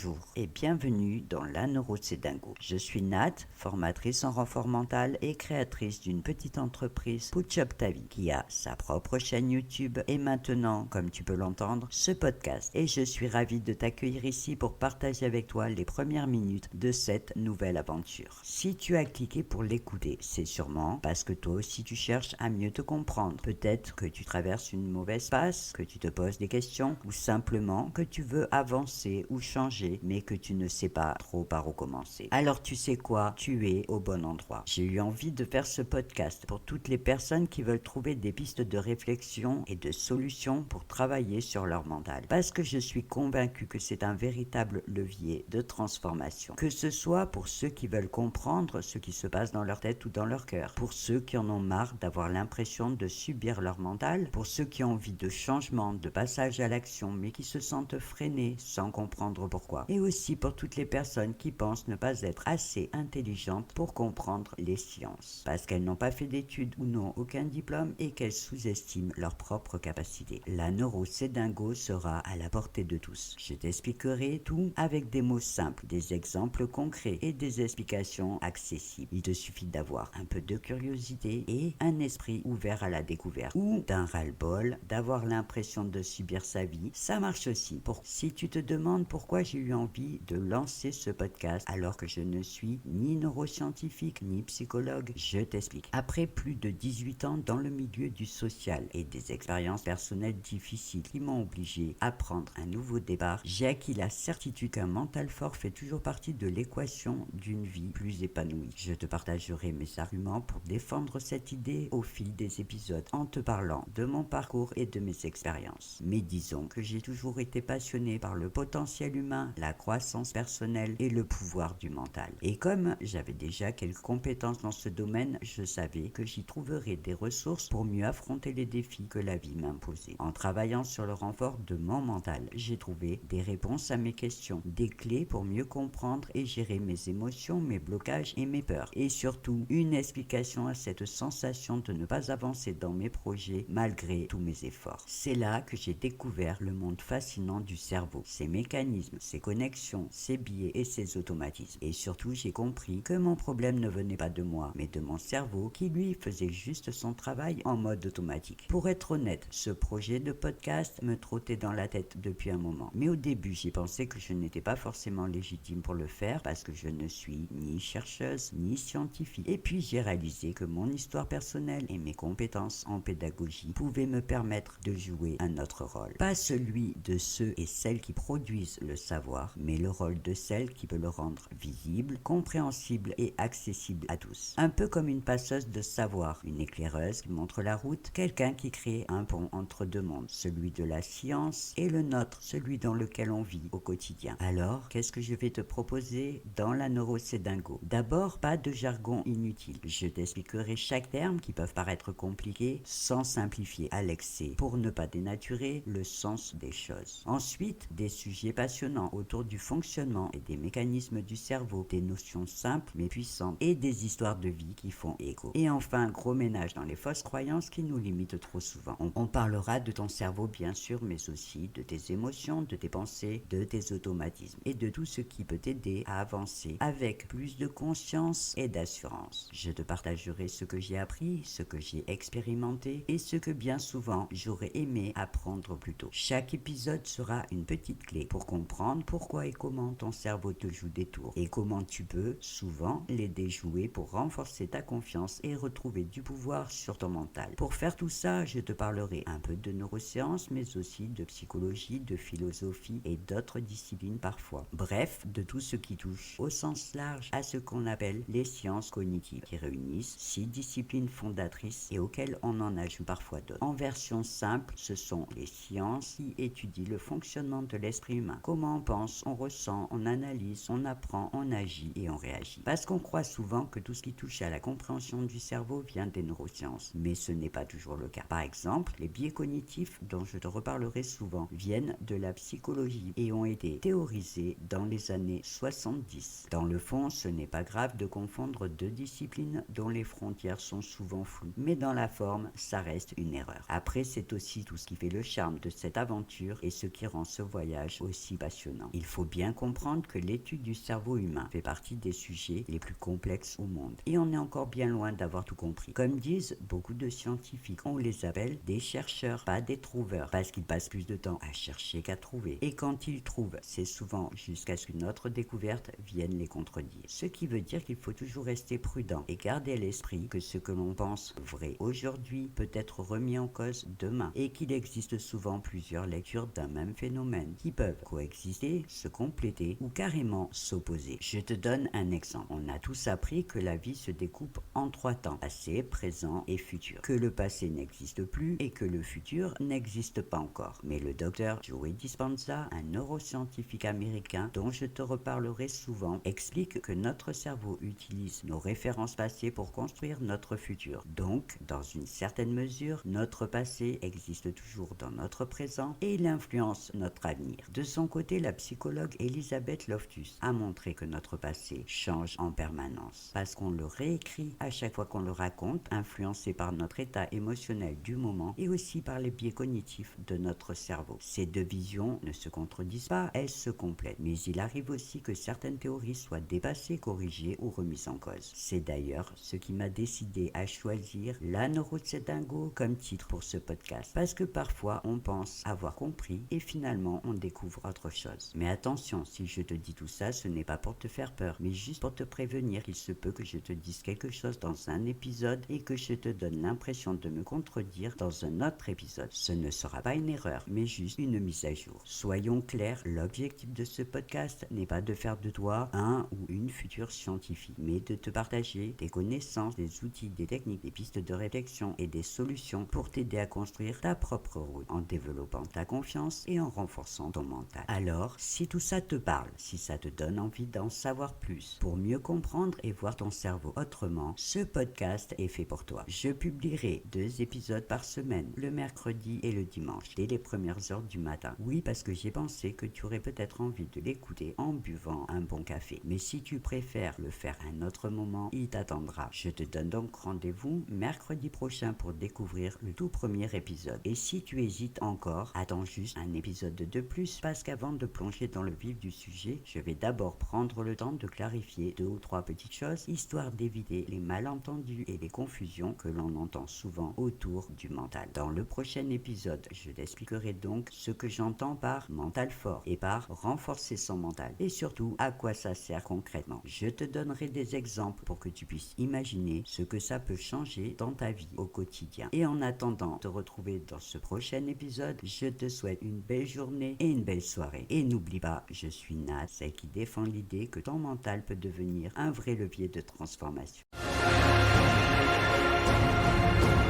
Bonjour et bienvenue dans La Neuro c'est Dingo. Je suis Nat, formatrice en renfort mental et créatrice d'une petite entreprise Putch Up Ta Vie qui a sa propre chaîne YouTube et maintenant, comme tu peux l'entendre, ce podcast. Et je suis ravie de t'accueillir ici pour partager avec toi les premières minutes de cette nouvelle aventure. Si tu as cliqué pour l'écouter, c'est sûrement parce que toi aussi tu cherches à mieux te comprendre. Peut-être que tu traverses une mauvaise passe, que tu te poses des questions ou simplement que tu veux avancer ou changer mais que tu ne sais pas trop par où commencer. Alors tu sais quoi, tu es au bon endroit. J'ai eu envie de faire ce podcast pour toutes les personnes qui veulent trouver des pistes de réflexion et de solutions pour travailler sur leur mental. Parce que je suis convaincue que c'est un véritable levier de transformation. Que ce soit pour ceux qui veulent comprendre ce qui se passe dans leur tête ou dans leur cœur, pour ceux qui en ont marre d'avoir l'impression de subir leur mental, pour ceux qui ont envie de changement, de passage à l'action mais qui se sentent freinés sans comprendre pourquoi. Et aussi pour toutes les personnes qui pensent ne pas être assez intelligentes pour comprendre les sciences, parce qu'elles n'ont pas fait d'études ou n'ont aucun diplôme et qu'elles sous-estiment leurs propres capacités. La neuro c'est dingo sera à la portée de tous. Je t'expliquerai tout avec des mots simples, des exemples concrets et des explications accessibles. Il te suffit d'avoir un peu de curiosité et un esprit ouvert à la découverte, ou d'un ras-le-bol, d'avoir l'impression de subir sa vie. Ça marche aussi. Si tu te demandes pourquoi j'ai eu envie de lancer ce podcast alors que je ne suis ni neuroscientifique ni psychologue, je t'explique. Après plus de 18 ans dans le milieu du social et des expériences personnelles difficiles qui m'ont obligé à prendre un nouveau départ, j'ai acquis la certitude qu'un mental fort fait toujours partie de l'équation d'une vie plus épanouie. Je te partagerai mes arguments pour défendre cette idée au fil des épisodes en te parlant de mon parcours et de mes expériences. Mais disons que j'ai toujours été passionné par le potentiel humain, la croissance personnelle et le pouvoir du mental. Et comme j'avais déjà quelques compétences dans ce domaine, je savais que j'y trouverais des ressources pour mieux affronter les défis que la vie m'imposait. En travaillant sur le renfort de mon mental, j'ai trouvé des réponses à mes questions, des clés pour mieux comprendre et gérer mes émotions, mes blocages et mes peurs. Et surtout, une explication à cette sensation de ne pas avancer dans mes projets malgré tous mes efforts. C'est là que j'ai découvert le monde fascinant du cerveau, ses mécanismes, ses connexions, ses biais et ses automatismes. Et surtout, j'ai compris que mon problème ne venait pas de moi, mais de mon cerveau qui lui faisait juste son travail en mode automatique. Pour être honnête, ce projet de podcast me trottait dans la tête depuis un moment. Mais au début, j'ai pensé que je n'étais pas forcément légitime pour le faire parce que je ne suis ni chercheuse ni scientifique. Et puis j'ai réalisé que mon histoire personnelle et mes compétences en pédagogie pouvaient me permettre de jouer un autre rôle. Pas celui de ceux et celles qui produisent le savoir, mais le rôle de celle qui peut le rendre visible, compréhensible et accessible à tous. Un peu comme une passeuse de savoir, une éclaireuse qui montre la route, quelqu'un qui crée un pont entre deux mondes, celui de la science et le nôtre, celui dans lequel on vit au quotidien. Alors, qu'est-ce que je vais te proposer dans la neuro c'est dingo? D'abord, pas de jargon inutile. Je t'expliquerai chaque terme qui peuvent paraître compliqués sans simplifier à l'excès pour ne pas dénaturer le sens des choses. Ensuite, des sujets passionnants autour du fonctionnement et des mécanismes du cerveau, des notions simples mais puissantes et des histoires de vie qui font écho. Et enfin, gros ménage dans les fausses croyances qui nous limitent trop souvent. On parlera de ton cerveau bien sûr, mais aussi de tes émotions, de tes pensées, de tes automatismes et de tout ce qui peut t'aider à avancer avec plus de conscience et d'assurance. Je te partagerai ce que j'ai appris, ce que j'ai expérimenté et ce que bien souvent j'aurais aimé apprendre plus tôt. Chaque épisode sera une petite clé pour comprendre pourquoi et comment ton cerveau te joue des tours et comment tu peux souvent les déjouer pour renforcer ta confiance et retrouver du pouvoir sur ton mental. Pour faire tout ça, je te parlerai un peu de neurosciences mais aussi de psychologie, de philosophie et d'autres disciplines parfois. Bref, de tout ce qui touche au sens large à ce qu'on appelle les sciences cognitives qui réunissent 6 disciplines fondatrices et auxquelles on en ajoute parfois d'autres. En version simple, ce sont les sciences qui étudient le fonctionnement de l'esprit humain. Comment on pense, on ressent, on analyse, on apprend, on agit et on réagit. Parce qu'on croit souvent que tout ce qui touche à la compréhension du cerveau vient des neurosciences, mais ce n'est pas toujours le cas. Par exemple, les biais cognitifs dont je te reparlerai souvent viennent de la psychologie et ont été théorisés dans les années 70. Dans le fond, ce n'est pas grave de confondre deux disciplines dont les frontières sont souvent floues, mais dans la forme, ça reste une erreur. Après, c'est aussi tout ce qui fait le charme de cette aventure et ce qui rend ce voyage aussi passionnant. Il faut bien comprendre que l'étude du cerveau humain fait partie des sujets les plus complexes au monde. Et on est encore bien loin d'avoir tout compris. Comme disent beaucoup de scientifiques, on les appelle des chercheurs, pas des trouveurs, parce qu'ils passent plus de temps à chercher qu'à trouver. Et quand ils trouvent, c'est souvent jusqu'à ce qu'une autre découverte vienne les contredire. Ce qui veut dire qu'il faut toujours rester prudent et garder à l'esprit que ce que l'on pense vrai aujourd'hui peut être remis en cause demain et qu'il existe souvent plusieurs lectures d'un même phénomène qui peuvent coexister, se compléter ou carrément s'opposer. Je te donne un exemple. On a tous appris que la vie se découpe en 3 temps, passé, présent et futur, que le passé n'existe plus et que le futur n'existe pas encore. Mais le docteur Joe Dispenza, un neuroscientifique américain dont je te reparlerai souvent, explique que notre cerveau utilise nos références passées pour construire notre futur. Donc, dans une certaine mesure, notre passé existe toujours dans notre présent et il influence notre avenir. De son côté, la psychologue Elizabeth Loftus a montré que notre passé change en permanence parce qu'on le réécrit à chaque fois qu'on le raconte, influencé par notre état émotionnel du moment et aussi par les biais cognitifs de notre cerveau. Ces deux visions ne se contredisent pas, elles se complètent. Mais il arrive aussi que certaines théories soient dépassées, corrigées ou remises en cause. C'est d'ailleurs ce qui m'a décidé à choisir La neuro c'est dingo comme titre pour ce podcast. Parce que parfois on pense avoir compris et finalement on découvre autre chose. Mais attention, si je te dis tout ça, ce n'est pas pour te faire peur, mais juste pour te prévenir qu'il se peut que je te dise quelque chose dans un épisode et que je te donne l'impression de me contredire dans un autre épisode. Ce ne sera pas une erreur, mais juste une mise à jour. Soyons clairs, l'objectif de ce podcast n'est pas de faire de toi un ou une future scientifique, mais de te partager des connaissances, des outils, des techniques, des pistes de réflexion et des solutions pour t'aider à construire ta propre route en développant ta confiance et en renforçant ton mental. Alors, si tout ça te parle, si ça te donne envie d'en savoir plus, pour mieux comprendre et voir ton cerveau autrement, ce podcast est fait pour toi. Je publierai 2 épisodes par semaine, le mercredi et le dimanche, dès les premières heures du matin. Oui, parce que j'ai pensé que tu aurais peut-être envie de l'écouter en buvant un bon café. Mais si tu préfères le faire à un autre moment, il t'attendra. Je te donne donc rendez-vous mercredi prochain pour découvrir le tout premier épisode. Et si tu hésites encore, attends juste un épisode de plus, parce qu'avant de plonger dans le vif du sujet, je vais d'abord prendre le temps de clarifier 2 ou 3 petites choses, histoire d'éviter les malentendus et les confusions que l'on entend souvent autour du mental. Dans le prochain épisode, je t'expliquerai donc ce que j'entends par mental fort et par renforcer son mental, et surtout à quoi ça sert concrètement. Je te donnerai des exemples pour que tu puisses imaginer ce que ça peut changer dans ta vie au quotidien. Et en attendant de te retrouver dans ce prochain épisode, je te souhaite une belle journée et une belle soirée. Et n'oublie pas, je suis Nat, celle qui défend l'idée que ton mental peut devenir un vrai levier de transformation.